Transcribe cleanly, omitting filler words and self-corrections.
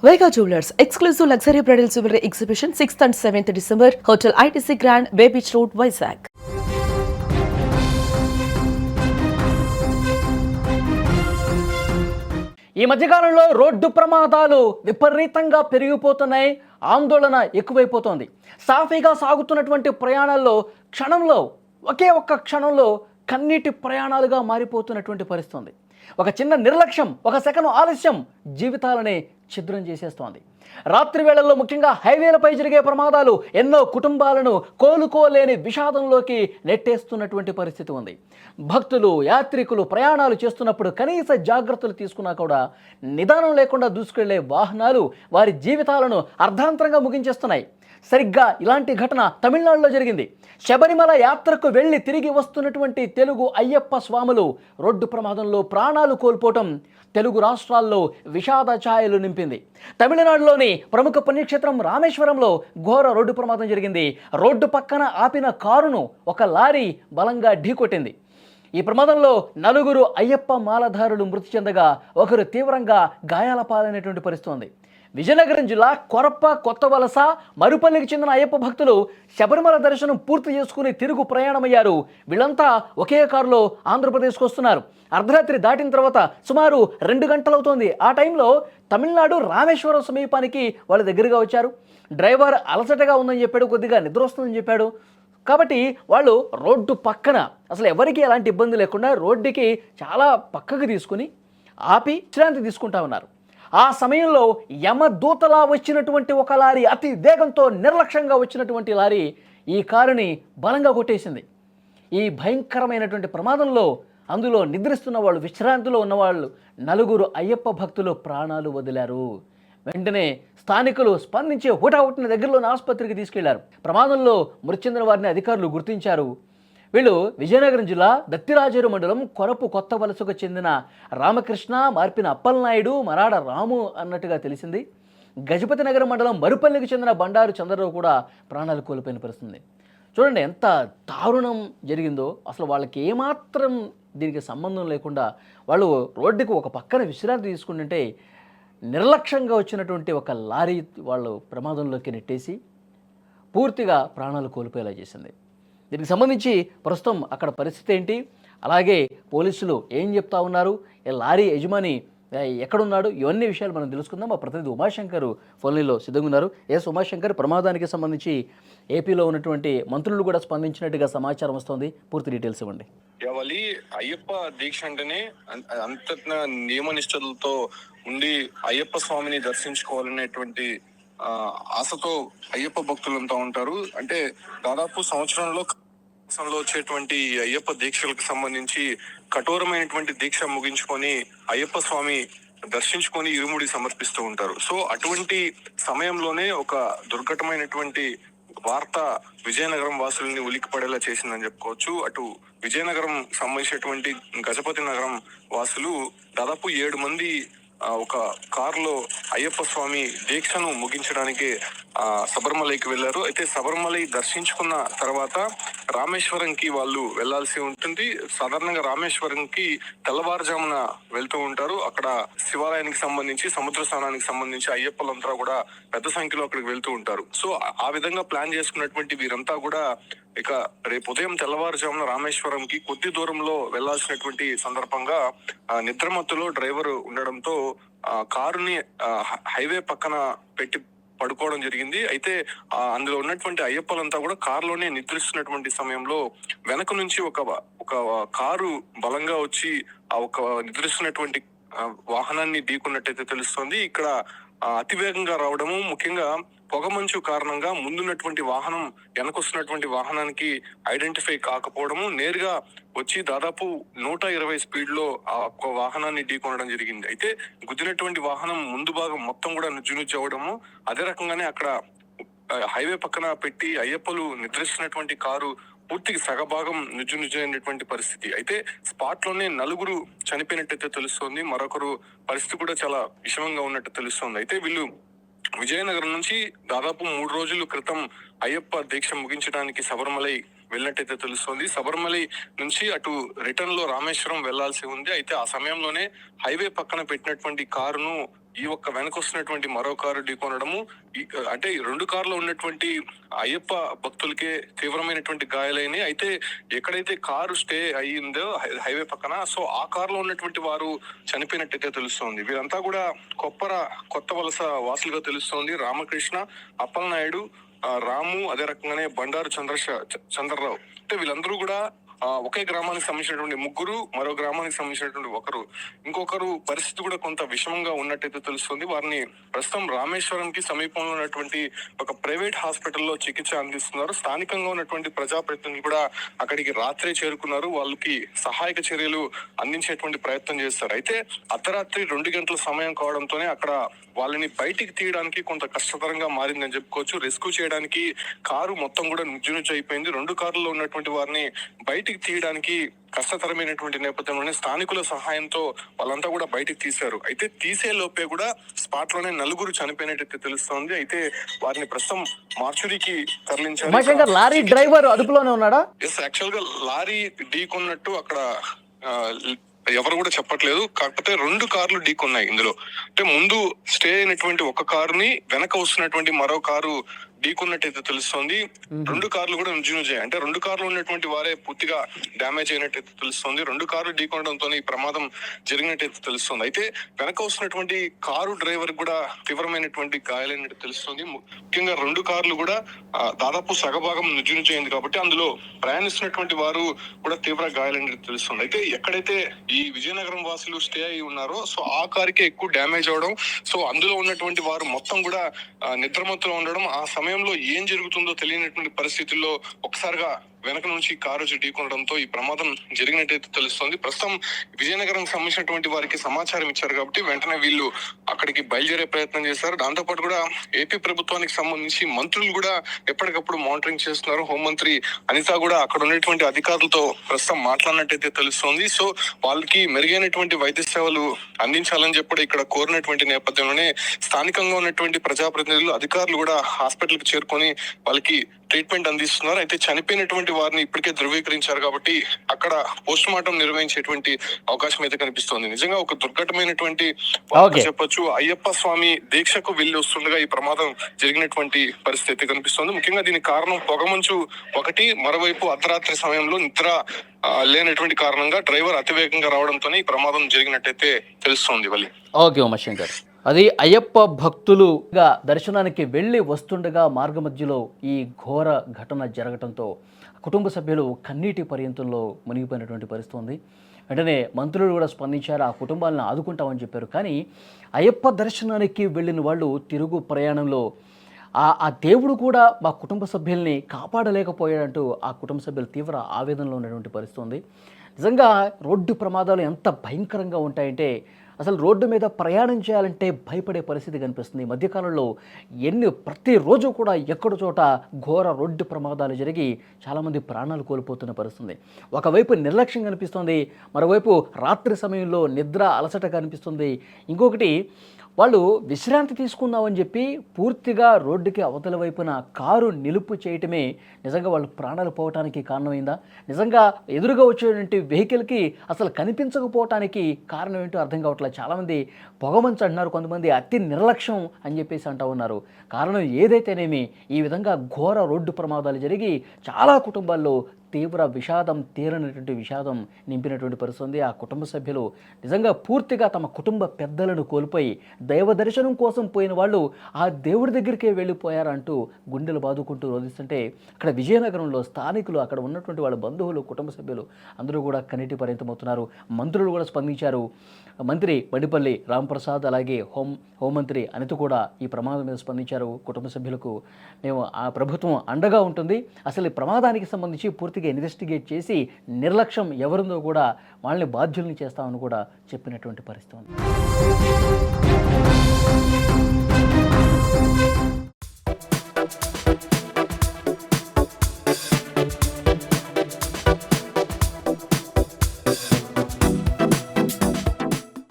Vega Jewelers, exclusive luxury bridal jewelry exhibition 6th and 7th December, Hotel ITC Grand, Bay Beach Road, Vizag. ఈ మధ్యకాలంలో road ప్రమాదాలు విపరీతంగా పెరిగిపోతున్నాయి, ఆందోళన ఎక్కువైపోతోంది. సాఫీగా సాగుతున్నటువంటి ప్రయాణాల్లో ఒకే ఒక్క క్షణంలో కన్నీటి ప్రయాణాలుగా మారిపోతున్నటువంటి పరిస్థితి ఉంది. ఒక చిన్న నిర్లక్ష్యం, ఒక సెకను ఆలస్యం జీవితాలని ఛిద్రం చేసేస్తోంది. రాత్రి వేళల్లో ముఖ్యంగా హైవేలపై జరిగే ప్రమాదాలు ఎన్నో కుటుంబాలను కోలుకోలేని విషాదంలోకి నెట్టేస్తున్నటువంటి పరిస్థితి ఉంది. భక్తులు, యాత్రికులు ప్రయాణాలు చేస్తున్నప్పుడు కనీస జాగ్రత్తలు తీసుకున్నా కూడా నిదానం లేకుండా దూసుకెళ్లే వాహనాలు వారి జీవితాలను అర్ధాంతరంగా ముగించేస్తున్నాయి. సరిగ్గా ఇలాంటి ఘటన తమిళనాడులో జరిగింది. శబరిమల యాత్రకు వెళ్ళి తిరిగి వస్తున్నటువంటి తెలుగు అయ్యప్ప స్వాములు రోడ్డు ప్రమాదంలో ప్రాణాలు కోల్పోవటం తెలుగు రాష్ట్రాల్లో విషాద ఛాయలు నింపింది. తమిళనాడులోని ప్రముఖ పుణ్యక్షేత్రం రామేశ్వరంలో ఘోర రోడ్డు ప్రమాదం జరిగింది. రోడ్డు పక్కన ఆపిన కారును ఒక లారీ బలంగా ఢీకొట్టింది. ఈ ప్రమాదంలో 4 అయ్యప్ప మాలధారులు మృతి చెందగా ఒకరు తీవ్రంగా గాయాల పాలైనటువంటి పరిస్థితి ఉంది. విజయనగరం జిల్లా కొరప్ప, కొత్త వలస, మరుపల్లికి చెందిన అయ్యప్ప భక్తులు శబరిమల దర్శనం పూర్తి చేసుకుని తిరుగు ప్రయాణమయ్యారు. వీళ్ళంతా ఒకే కారులో ఆంధ్రప్రదేశ్కు వస్తున్నారు. అర్ధరాత్రి దాటిన తర్వాత సుమారు 2 గంటలవుతోంది. ఆ టైంలో తమిళనాడు రామేశ్వరం సమీపానికి వాళ్ళ దగ్గరగా వచ్చారు. డ్రైవర్ అలసటగా ఉందని చెప్పాడు, కొద్దిగా నిద్ర వస్తుందని చెప్పాడు. కాబట్టి వాళ్ళు రోడ్డు పక్కన అసలు ఎవరికి ఎలాంటి ఇబ్బంది లేకుండా రోడ్డుకి చాలా పక్కకు తీసుకుని ఆపి విశ్రాంతి తీసుకుంటా ఉన్నారు. ఆ సమయంలో యమదూతలా వచ్చినటువంటి ఒక లారీ, అతి వేగంతో నిర్లక్ష్యంగా వచ్చినటువంటి లారీ ఈ కారుని బలంగా కొట్టేసింది. ఈ భయంకరమైనటువంటి ప్రమాదంలో అందులో నిద్రిస్తున్న వాళ్ళు, విశ్రాంతిలో ఉన్నవాళ్ళు 4 అయ్యప్ప భక్తులు ప్రాణాలు వదిలారు. వెంటనే స్థానికులు స్పందించి హుటాహుటిన దగ్గరలోని ఆసుపత్రికి తీసుకెళ్లారు. ప్రమాదంలో మృతి చెందిన వారిని అధికారులు గుర్తించారు. వీళ్ళు విజయనగరం జిల్లా దత్తిరాజేరు మండలం కొరపు కొత్త వలసకు చెందిన రామకృష్ణ, మార్పిన అప్పలనాయుడు, మరాడ రాము అన్నట్టుగా తెలిసింది. గజపతి నగరం మండలం మరుపల్లికి చెందిన బండారు చంద్రరావు కూడా ప్రాణాలు కోల్పోయిన పరిస్థితుంది. చూడండి ఎంత దారుణం జరిగిందో. అసలు వాళ్ళకి ఏమాత్రం దీనికి సంబంధం లేకుండా వాళ్ళు రోడ్డుకు ఒక పక్కన విశ్రాంతి తీసుకుంటుంటే నిర్లక్ష్యంగా వచ్చినటువంటి ఒక లారీ వాళ్ళు ప్రమాదంలోకి నెట్టేసి పూర్తిగా ప్రాణాలు కోల్పోయేలా చేసింది. దీనికి సంబంధించి ప్రస్తుతం అక్కడ పరిస్థితి ఏంటి, అలాగే పోలీసులు ఏం చెప్తా ఉన్నారు, లారీ యజమాని ఎక్కడున్నాడు, ఇవన్నీ విషయాలు మనం తెలుసుకుందాం. మా ప్రతినిధి ఉమాశంకర్ ఫోన్లో సిద్ధంగా ఉన్నారు. ఉమాశంకర్, ప్రమాదానికి సంబంధించి ఏపీలో ఉన్నటువంటి మంత్రులు కూడా స్పందించినట్టుగా సమాచారం వస్తుంది, పూర్తి డీటెయిల్స్ ఇవ్వండి. అయ్యప్ప దీక్ష అంటేనే అంత నియమ నిష్ఠలతో ఉండి అయ్యప్ప స్వామిని దర్శించుకోవాలనేటువంటి ఆశతో అయ్యప్ప భక్తులంతా ఉంటారు. అంటే దాదాపు సంవత్సరంలో వచ్చేటువంటి అయ్యప్ప దీక్షలకు సంబంధించి కఠోరమైనటువంటి దీక్ష ముగించుకొని అయ్యప్ప స్వామి దర్శించుకొని ఇరుముడి సమర్పిస్తూ ఉంటారు. సో అటువంటి సమయంలోనే ఒక దుర్ఘటమైనటువంటి వార్త విజయనగరం వాసుల్ని ఉలిక్కిపడేలా చేసిందని చెప్పుకోవచ్చు. అటు విజయనగరం సంబంధించినటువంటి గజపతి నగరం వాసులు దాదాపు 7 మంది ఒక కారులో అయ్యప్ప స్వామి దీక్షను ముగించడానికి శబరిమలైకి వెళ్లారు. అయితే శబరిమలై దర్శించుకున్న తర్వాత రామేశ్వరంకి వాళ్ళు వెళ్లాల్సి ఉంటుంది. సాధారణంగా రామేశ్వరంకి తెల్లవారుజామున వెళ్తూ ఉంటారు. అక్కడ శివాలయానికి సంబంధించి, సముద్ర స్నానానికి సంబంధించి అయ్యప్పలంతా కూడా పెద్ద సంఖ్యలో అక్కడికి వెళ్తూ ఉంటారు. సో ఆ విధంగా ప్లాన్ చేసుకున్నటువంటి వీరంతా కూడా ఇక రేపు ఉదయం తెల్లవారుజామున రామేశ్వరంకి కొద్ది దూరంలో వెళ్లాల్సినటువంటి సందర్భంగా నిద్రమత్తులో డ్రైవర్ ఉండడంతో కారుని హైవే పక్కన పెట్టి పడుకోవడం జరిగింది. అయితే అందులో ఉన్నటువంటి అయ్యప్పలంతా కూడా కారులోనే నిద్రిస్తున్నటువంటి సమయంలో వెనక నుంచి ఒక కారు బలంగా వచ్చి ఆ ఒక నిద్రిస్తున్నటువంటి వాహనాన్ని ఢీకొన్నట్టయితే తెలుస్తోంది. ఇక్కడ అతివేగంగా రావడము, ముఖ్యంగా పొగమంచు కారణంగా ముందున్నటువంటి వాహనం వెనకొస్తున్నటువంటి వాహనానికి ఐడెంటిఫై కాకపోవడము, నేరుగా వచ్చి దాదాపు 120 స్పీడ్ లో ఆ వాహనాన్ని ఢీకొనడం జరిగింది. అయితే గుద్దినటువంటి వాహనం ముందు భాగం మొత్తం కూడా నుజ్జు అవ్వడము, అదే రకంగానే అక్కడ హైవే పక్కన పెట్టి అయ్యప్పలు నిద్రిస్తున్నటువంటి కారు పూర్తిగా సగభాగం నుజ్జు అయినటువంటి పరిస్థితి. అయితే స్పాట్ లోనే 4 చనిపోయినట్టయితే తెలుస్తోంది. మరొకరు పరిస్థితి కూడా చాలా విషమంగా ఉన్నట్టు తెలుస్తోంది. అయితే వీళ్ళు విజయనగరం నుంచి దాదాపు 3 రోజుల క్రితం అయ్యప్ప దీక్ష ముగించడానికి శబరిమలై వెళ్ళినట్టయితే తెలుస్తోంది. శబరిమలై నుంచి అటు రిటర్న్ లో రామేశ్వరం వెళ్లాల్సి ఉంది. అయితే ఆ సమయంలోనే హైవే పక్కన పెట్టినటువంటి కారును ఈ ఒక్క వెనక వస్తున్నటువంటి మరో కారు ఢీకొనడము, అంటే ఈ రెండు కార్లో ఉన్నటువంటి అయ్యప్ప భక్తులకే తీవ్రమైనటువంటి గాయాలైనవి. అయితే ఎక్కడైతే కారు స్టే అయ్యిందో హైవే పక్కన, సో ఆ కారులో ఉన్నటువంటి వారు చనిపోయినట్టయితే తెలుస్తోంది. వీరంతా కూడా కొత్త వలస వాసులుగా తెలుస్తోంది. రామకృష్ణ, అప్పలనాయుడు, రాము, అదే రకంగానే బండారు చంద్రరావు. అంటే వీళ్ళందరూ కూడా ఒకే గ్రామానికి సంబంధించినటువంటి ముగ్గురు, మరో గ్రామానికి సంబంధించినటువంటి ఒకరు. ఇంకొకరు పరిస్థితి కూడా కొంత విషమంగా ఉన్నట్టయితే తెలుస్తుంది. వారిని ప్రస్తుతం రామేశ్వరంకి సమీపంలో ఉన్నటువంటి ఒక ప్రైవేట్ హాస్పిటల్లో చికిత్స అందిస్తున్నారు. స్థానికంగా ఉన్నటువంటి ప్రజాప్రతినిధులు కూడా అక్కడికి రాత్రే చేరుకున్నారు. వాళ్ళకి సహాయక చర్యలు అందించేటువంటి ప్రయత్నం చేస్తారు. అయితే అర్ధరాత్రి 2 గంటల సమయం కావడంతోనే అక్కడ వాళ్ళని బయటికి తీయడానికి కొంత కష్టతరంగా మారిందని చెప్పుకోవచ్చు. రెస్క్యూ చేయడానికి కారు మొత్తం కూడా నుజ్జునుజ్జు అయిపోయింది. 2 కార్లలో ఉన్నటువంటి వారిని బయటికి తీయడానికి కష్టతరమైనటువంటి నేపథ్యంలోనే స్థానికుల సహాయంతో వాళ్ళంతా కూడా బయటికి తీశారు. అయితే తీసే లోపే కూడా స్పాట్ లోనే 4 చనిపోయినట్టయితే తెలుస్తోంది. అయితే వారిని ప్రస్తుతం మార్చురీకి తరలించారు. లారీ డ్రైవర్ అదుపులోనే ఉన్నాడా? ఎస్, యాక్చువల్ గా లారీ ఢీకొన్నట్టు అక్కడ ఎవరు కూడా చెప్పట్లేదు. కాకపోతే 2 కార్లు ఢీకొన్నాయి ఇందులో. అంటే ముందు స్టే అయినటువంటి ఒక కారుని వెనక వస్తున్నటువంటి మరో కారు ఢీకొన్నట్టయితే తెలుస్తోంది. 2 కార్లు కూడా నుజ్జునుజ్జాయి. అంటే 2 కార్లు ఉన్నటువంటి వారే పూర్తిగా డ్యామేజ్ అయినట్టయితే తెలుస్తోంది. 2 కార్లు ఢీకొనడంతో ఈ ప్రమాదం జరిగినట్టయితే తెలుస్తోంది. అయితే వెనక వస్తున్నటువంటి కారు డ్రైవర్ కూడా తీవ్రమైనటువంటి గాయాలైనట్టు తెలుస్తోంది. ముఖ్యంగా 2 కార్లు కూడా దాదాపు సగభాగం నుజ్జునుజ్జైంది కాబట్టి అందులో ప్రయాణిస్తున్నటువంటి వారు కూడా తీవ్ర గాయాలైనట్టు తెలుస్తుంది. అయితే ఎక్కడైతే ఈ విజయనగరం వాసులు స్టే అయి ఉన్నారో, సో ఆ కారుకే ఎక్కువ డ్యామేజ్ అవడం, సో అందులో ఉన్నటువంటి వారు మొత్తం కూడా నిద్రమత్తులో ఉండడం, ఆ సమయంలో ఏం జరుగుతుందో తెలియనటువంటి పరిస్థితుల్లో ఒకసారిగా వెనక నుంచి కారు ఢీకొనడంతో ఈ ప్రమాదం జరిగినట్టయితే తెలుస్తోంది. ప్రస్తుతం విజయనగరం సంబంధించినటువంటి వారికి సమాచారం ఇచ్చారు కాబట్టి వెంటనే వీళ్ళు అక్కడికి బయలుదేరే ప్రయత్నం చేశారు. దాంతోపాటు కూడా ఏపీ ప్రభుత్వానికి సంబంధించి మంత్రులు కూడా ఎప్పటికప్పుడు మానిటరింగ్ చేస్తున్నారు. హోంమంత్రి అనిత కూడా అక్కడ ఉన్నటువంటి అధికారులతో ప్రస్తుతం మాట్లాడినట్టయితే తెలుస్తోంది. సో వాళ్ళకి మెరుగైనటువంటి వైద్య సేవలు అందించాలని చెప్పి ఇక్కడ కోరినటువంటి నేపథ్యంలోనే స్థానికంగా ఉన్నటువంటి ప్రజాప్రతినిధులు, అధికారులు కూడా హాస్పిటల్ కి చేరుకొని వాళ్ళకి ట్రీట్మెంట్ అందిస్తున్నారు. అయితే చనిపోయినటువంటి వారిని ఇప్పటికే ధృవీకరించారు కాబట్టి అక్కడ పోస్ట్ మార్టం నిర్వహించేటువంటి అవకాశం అయితే కనిపిస్తోంది. నిజంగా ఒక దుర్ఘటమైనటువంటి చెప్పొచ్చు. అయ్యప్ప స్వామి దీక్షకు వెళ్లి వస్తుండగా ఈ ప్రమాదం జరిగినటువంటి పరిస్థితి కనిపిస్తోంది. ముఖ్యంగా దీనికి కారణం పొగమంచు ఒకటి, మరోవైపు అర్ధరాత్రి సమయంలో నిద్ర లేనటువంటి కారణంగా డ్రైవర్ అతివేగంగా రావడంతోనే ఈ ప్రమాదం జరిగినట్టయితే తెలుస్తోంది. వల్లి. ఓకే ఉమాశంకర్, అది అయ్యప్ప భక్తులుగా దర్శనానికి వెళ్ళి వస్తుండగా మార్గ మధ్యలో ఈ ఘోర ఘటన జరగడంతో కుటుంబ సభ్యులు కన్నీటి పర్యంతంలో మునిగిపోయినటువంటి పరిస్థితి ఉంది. వెంటనే మంత్రులు కూడా స్పందించారు, ఆ కుటుంబాలను ఆదుకుంటామని చెప్పారు. కానీ అయ్యప్ప దర్శనానికి వెళ్ళిన వాళ్ళు తిరుగు ప్రయాణంలో ఆ దేవుడు కూడా మా కుటుంబ సభ్యుల్ని కాపాడలేకపోయాడంటూ ఆ కుటుంబ సభ్యులు తీవ్ర ఆవేదనలో ఉన్నటువంటి పరిస్థితి ఉంది. నిజంగా రోడ్డు ప్రమాదాలు ఎంత భయంకరంగా ఉంటాయంటే అసలు రోడ్డు మీద ప్రయాణం చేయాలంటే భయపడే పరిస్థితి కనిపిస్తుంది. ఈ మధ్యకాలంలో ప్రతిరోజు కూడా ఎక్కడో చోట ఘోర రోడ్డు ప్రమాదాలు జరిగి చాలామంది ప్రాణాలు కోల్పోతున్న పరిస్థితుంది. ఒకవైపు నిర్లక్ష్యం కనిపిస్తుంది, మరోవైపు రాత్రి సమయంలో నిద్ర అలసట కనిపిస్తుంది. ఇంకొకటి, వాళ్ళు విశ్రాంతి తీసుకుందామని చెప్పి పూర్తిగా రోడ్డుకి అవతల వైపున కారు నిలుపు చేయటమే నిజంగా వాళ్ళు ప్రాణాలు పోవటానికి కారణమైందా? నిజంగా ఎదురుగా వచ్చేటువంటి వెహికల్కి అసలు కనిపించకపోవటానికి కారణం ఏంటో అర్థం కావట్లేదు. చాలామంది పొగమంచు అంటున్నారు, కొంతమంది అతి నిర్లక్ష్యం అని చెప్పేసి అంటూ ఉన్నారు. కారణం ఏదైతేనేమి ఈ విధంగా ఘోర రోడ్డు ప్రమాదాలు జరిగి చాలా కుటుంబాల్లో తీవ్ర విషాదం, తీరనటువంటి విషాదం నింపినటువంటి పరిస్థితి. ఆ కుటుంబ సభ్యులు నిజంగా పూర్తిగా తమ కుటుంబ పెద్దలను కోల్పోయి దైవ దర్శనం కోసం పోయిన వాళ్ళు ఆ దేవుడి దగ్గరికే వెళ్ళిపోయారంటూ గుండెలు బాదుకుంటూ రోధిస్తుంటే అక్కడ విజయనగరంలో స్థానికులు, అక్కడ ఉన్నటువంటి వాళ్ళ బంధువులు, కుటుంబ సభ్యులు అందరూ కూడా కన్నీటి పర్యంతమవుతున్నారు. మంత్రులు కూడా స్పందించారు. మంత్రి బండిపల్లి రాంప్రసాద్, అలాగే హోంమంత్రి అనిత కూడా ఈ ప్రమాదం మీద స్పందించారు. కుటుంబ సభ్యులకు మేము ఆ ప్రభుత్వం అండగా ఉంటుంది, అసలు ఈ ప్రమాదానికి సంబంధించి పూర్తిగా ఇన్వెస్టిగేట్ చేసి నిర్లక్ష్యం ఎవరుందో కూడా వాళ్ళని బాధ్యుల్ని చేస్తామని కూడా చెప్పినటువంటి పరిస్థితి ఉంది.